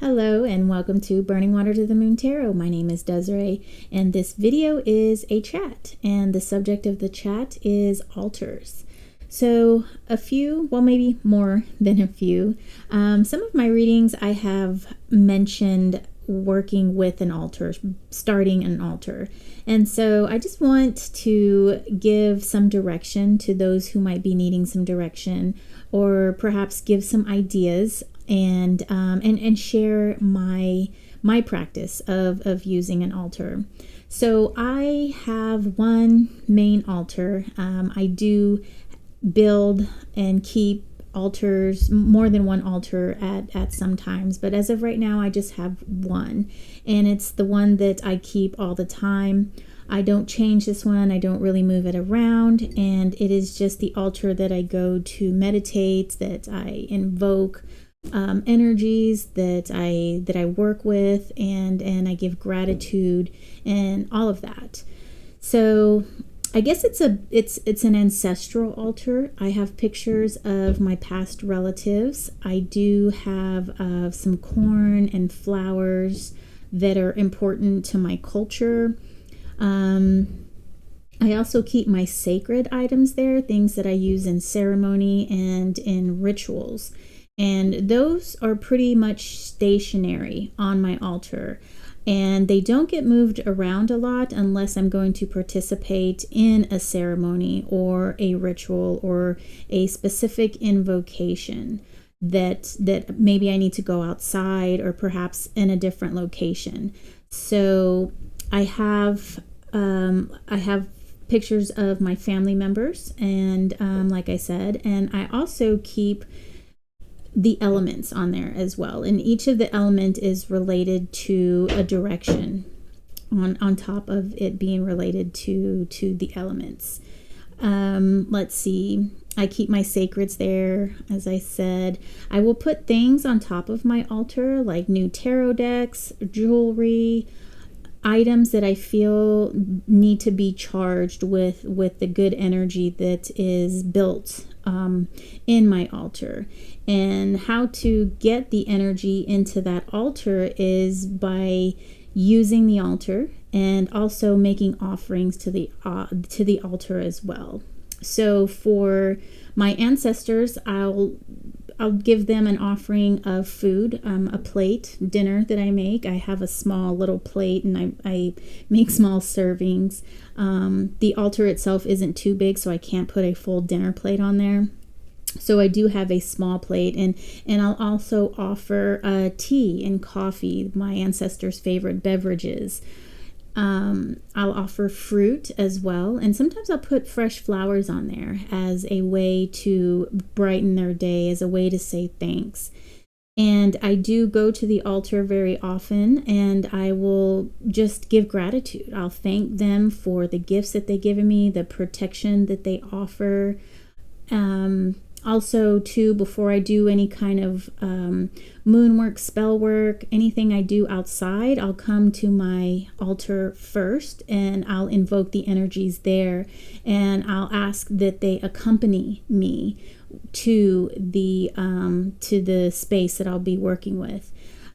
Hello and welcome to Burning Water to the Moon Tarot. My name is Desiree and this video is a chat, and the subject of the chat is altars. So maybe more than a few. Some of my readings I have mentioned working with an altar, starting an altar. And so I just want to give some direction to those who might be needing some direction, or perhaps give some ideas and share my practice of using an altar. So I have one main altar. I do build and keep altars, more than one altar at some times, but as of right now I just have one, and it's the one that I keep all the time. I don't change this one. I don't really move it around, and it is just the altar that I go to meditate, that I invoke energies that I work with, and I give gratitude and all of that. So I guess it's an ancestral altar. I have pictures of my past relatives. I do have some corn and flowers that are important to my culture. I also keep my sacred items there, things that I use in ceremony and in rituals. And those are pretty much stationary on my altar. And they don't get moved around a lot unless I'm going to participate in a ceremony or a ritual or a specific invocation that maybe I need to go outside or perhaps in a different location. So I have pictures of my family members, and like I said, and I also keep the elements on there as well, and each of the element is related to a direction on top of it being related to the elements. Let's see, I keep my sacreds there. As I said, I will put things on top of my altar like new tarot decks, jewelry, items that I feel need to be charged with the good energy that is built in my altar. And how to get the energy into that altar is by using the altar and also making offerings to the altar as well. So for my ancestors, I'll give them an offering of food, a plate, dinner that I make. I have a small little plate, and I make small servings. The altar itself isn't too big, so I can't put a full dinner plate on there. So I do have a small plate, and I'll also offer tea and coffee, my ancestors' favorite beverages. I'll offer fruit as well, and sometimes I'll put fresh flowers on there as a way to brighten their day, as a way to say thanks. And I do go to the altar very often, and I will just give gratitude. I'll thank them for the gifts that they've given me, the protection that they offer. Also, too, before I do any kind of moon work, spell work, anything I do outside, I'll come to my altar first, and I'll invoke the energies there, and I'll ask that they accompany me to the space that I'll be working with.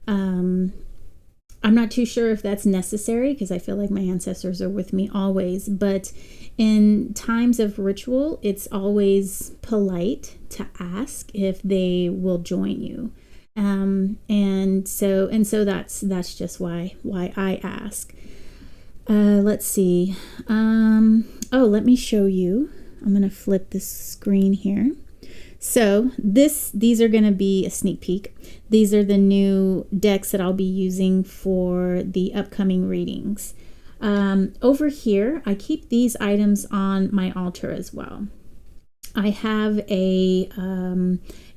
I'm not too sure if that's necessary, because I feel like my ancestors are with me always, but in times of ritual, it's always polite to ask if they will join you. And so that's just why I ask. Let's see. Let me show you. I'm going to flip this screen here. So these are going to be a sneak peek. These are the new decks that I'll be using for the upcoming readings. Over here, I keep these items on my altar as well. I have a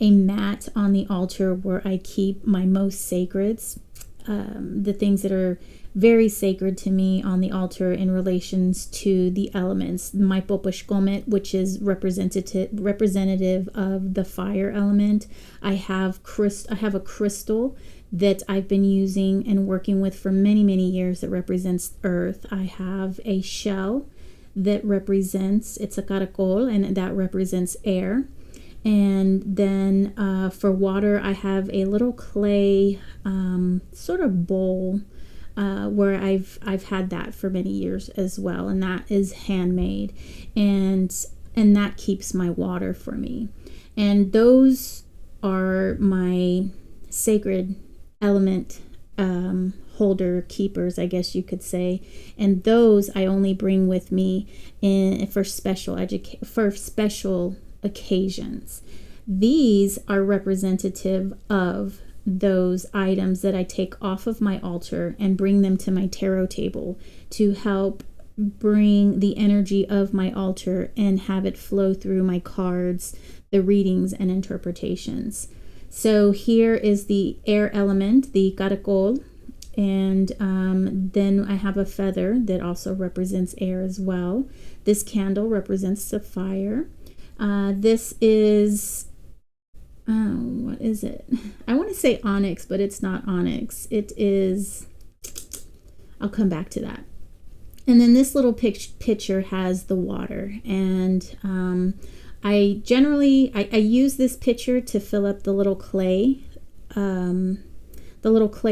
mat on the altar where I keep my most sacreds, the things that are very sacred to me on the altar in relations to the elements. My pourpose, which is representative of the fire element. I have a crystal that I've been using and working with for many, many years that represents earth. I have a shell that represents, it's a caracol, and that represents air. And then for water, I have a little clay sort of bowl where I've had that for many years as well, and that is handmade, and that keeps my water for me. And those are my sacred element holder keepers, I guess you could say, and those I only bring with me for special occasions. These are representative of those items that I take off of my altar and bring them to my tarot table to help bring the energy of my altar and have it flow through my cards, the readings, and interpretations. So here is the air element, the caracol, and then I have a feather that also represents air as well. This candle represents the fire. This is, what is it? I want to say onyx, but it's not onyx. It is, I'll come back to that. And then this little pitcher has the water. And I generally use this pitcher to fill up the little clay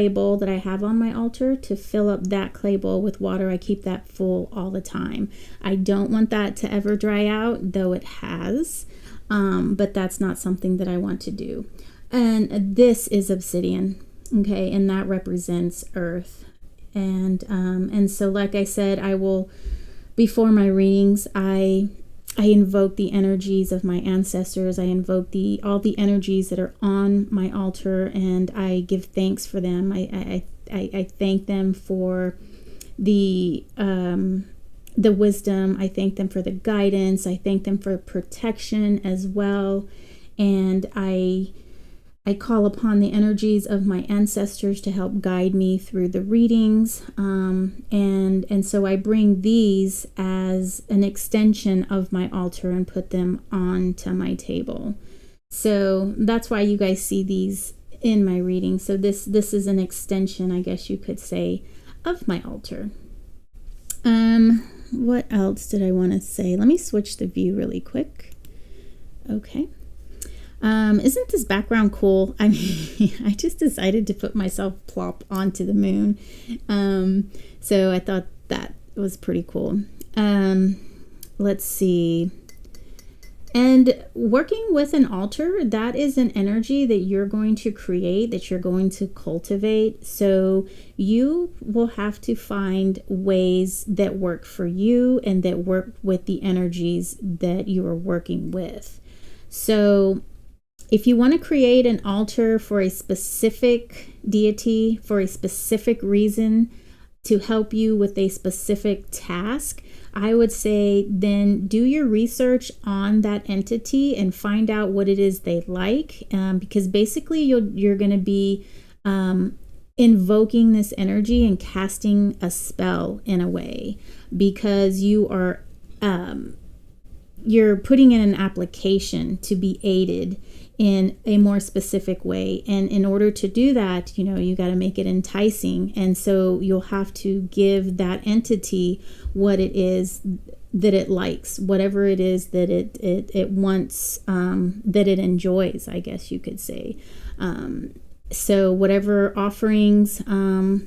bowl that I have on my altar, to fill up that clay bowl with water. I keep that full all the time. I don't want that to ever dry out, though it has, but that's not something that I want to do. And this is obsidian, okay, and that represents earth. And so, like I said, I will, before my readings, I invoke the energies of my ancestors. I invoke all the energies that are on my altar, and I give thanks for them. I thank them for the wisdom. I thank them for the guidance. I thank them for protection as well. And I call upon the energies of my ancestors to help guide me through the readings. And so I bring these as an extension of my altar and put them onto my table. So that's why you guys see these in my reading. So this is an extension, I guess you could say, of my altar. What else did I want to say? Let me switch the view really quick. Okay. Isn't this background cool? I mean, I just decided to put myself plop onto the moon. So I thought that was pretty cool. Let's see. And working with an altar, that is an energy that you're going to create, that you're going to cultivate. So you will have to find ways that work for you and that work with the energies that you are working with. So if you want to create an altar for a specific deity, for a specific reason, to help you with a specific task, I would say then do your research on that entity and find out what it is they like, because basically you're going to be invoking this energy and casting a spell in a way, because you're putting in an application to be aided in a more specific way. And in order to do that, you got to make it enticing. And so you'll have to give that entity what it is that it likes, whatever it is that it wants, that it enjoys, I guess you could say. So whatever offerings, that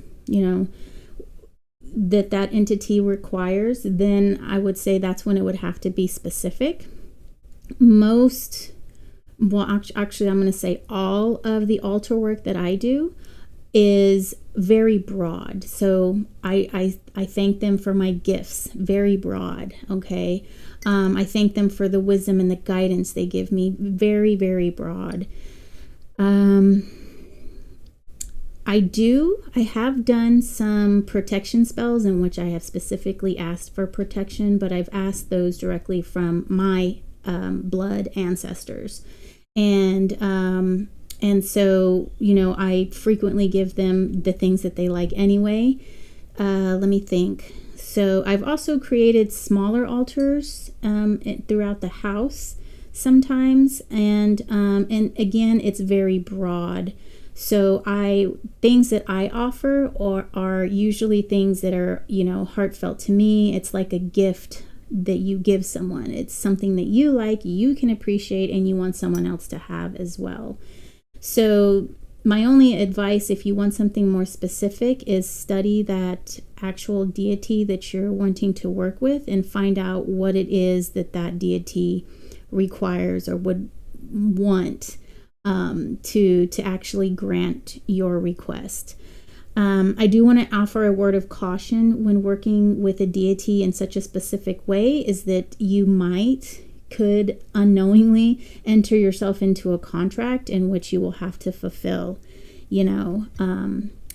entity requires, then I would say that's when it would have to be specific. Actually, I'm going to say all of the altar work that I do is very broad. So I thank them for my gifts, very broad, okay? I thank them for the wisdom and the guidance they give me, very, very broad. I have done some protection spells in which I have specifically asked for protection, but I've asked those directly from my blood ancestors. And so, I frequently give them the things that they like anyway. Let me think. So I've also created smaller altars throughout the house sometimes. And again, it's very broad. So things that I offer are usually things that are, heartfelt to me. It's like a gift give someone. It's something that you like, you can appreciate, and you want someone else to have as well. So my only advice, if you want something more specific, is study that actual deity that you're wanting to work with and find out what it is that deity requires or would want to actually grant your request. I do want to offer a word of caution when working with a deity in such a specific way, is that you could unknowingly enter yourself into a contract in which you will have to fulfill,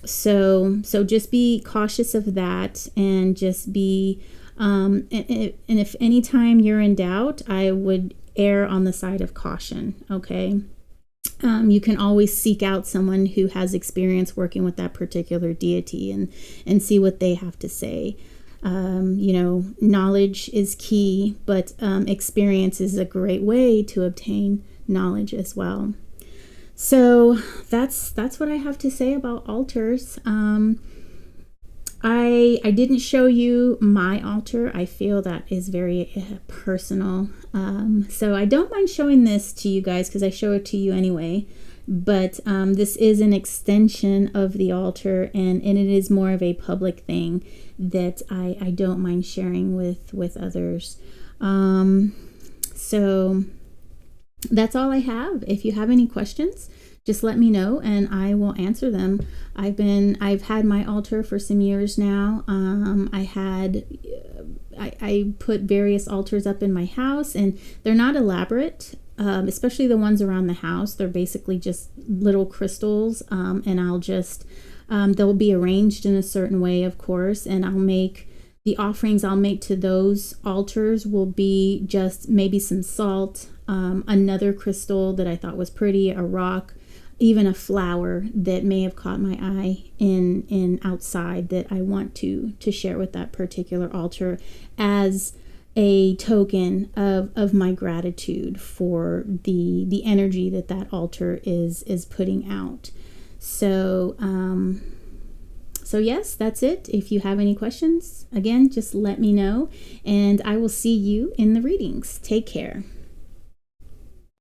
so just be cautious of that, and just be and if any time you're in doubt, I would err on the side of caution. Okay. You can always seek out someone who has experience working with that particular deity and see what they have to say. Knowledge is key, but experience is a great way to obtain knowledge as well. So that's what I have to say about altars. I didn't show you my altar. I feel that is very personal. So I don't mind showing this to you guys because I show it to you anyway. But this is an extension of the altar, and it is more of a public thing that I don't mind sharing with others. So that's all I have. If you have any questions, just let me know and I will answer them. I've had my altar for some years now. I put various altars up in my house, and they're not elaborate, especially the ones around the house. They're basically just little crystals, and I'll just they'll be arranged in a certain way, of course, and I'll make the offerings I'll make to those altars will be just maybe some salt, another crystal that I thought was pretty, a rock, even a flower that may have caught my eye in outside that I want to share with that particular altar as a token of my gratitude for the energy that altar is putting out. So yes, that's it. If you have any questions, again, just let me know, and I will see you in the readings. Take care.